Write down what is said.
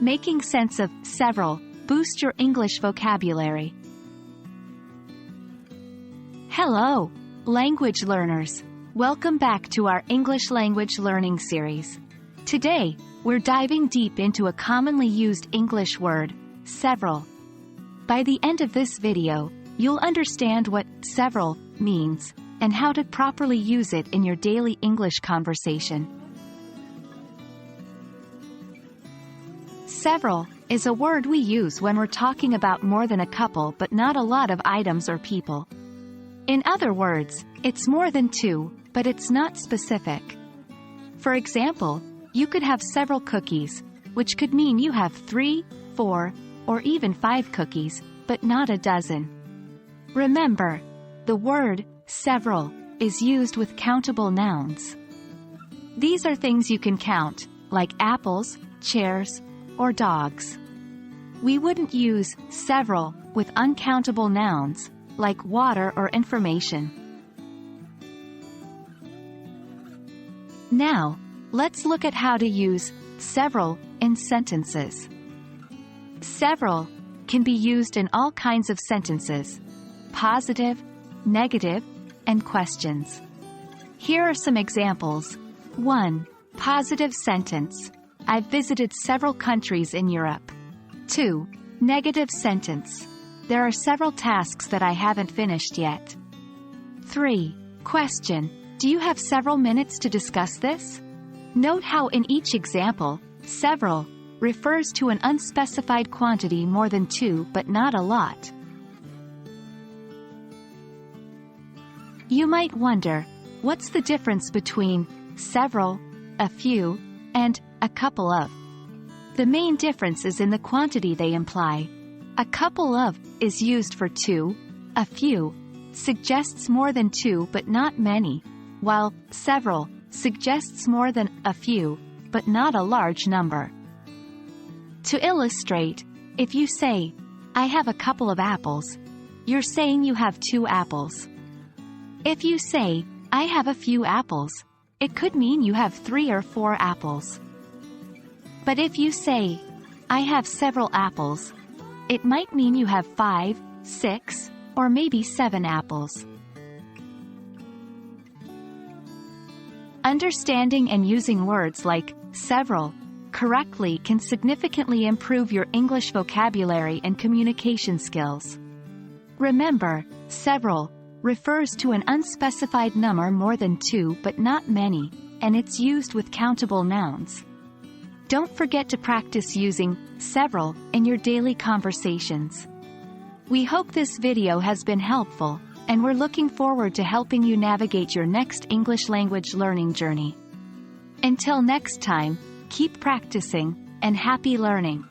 Making sense of several boost your English vocabulary. Hello, language learners. Welcome back to our English language learning series. Today, we're diving deep into a commonly used English word, several. By the end of this video, you'll understand what several means and how to properly use it in your daily English conversation. Several is a word we use when we're talking about more than a couple but not a lot of items or people. In other words, it's more than two, but it's not specific. For example, you could have several cookies, which could mean you have 3, 4, or even 5 cookies, but not a dozen. Remember, the word several is used with countable nouns. These are things you can count, like apples, chairs, or dogs. We wouldn't use several with uncountable nouns, like water or information. Now, let's look at how to use several in sentences. Several can be used in all kinds of sentences: positive, negative, and questions. Here are some examples. 1. Positive sentence: I've visited several countries in Europe. 2. Negative sentence: there are several tasks that I haven't finished yet. 3. Question: do you have several minutes to discuss this? Note how in each example, several refers to an unspecified quantity more than two but not a lot. You might wonder, what's the difference between several, a few, and a couple of? The main difference is in the quantity they imply. A couple of is used for two, a few suggests more than two but not many, while several suggests more than a few, but not a large number. To illustrate, if you say, I have a couple of apples, you're saying you have 2 apples. If you say, I have a few apples, it could mean you have 3 or 4 apples. But if you say, I have several apples, it might mean you have 5, 6, or maybe 7 apples. Understanding and using words like several correctly can significantly improve your English vocabulary and communication skills. Remember, several refers to an unspecified number more than 2 but not many, and it's used with countable nouns. Don't forget to practice using several in your daily conversations. We hope this video has been helpful, and we're looking forward to helping you navigate your next English language learning journey. Until next time, keep practicing, and happy learning!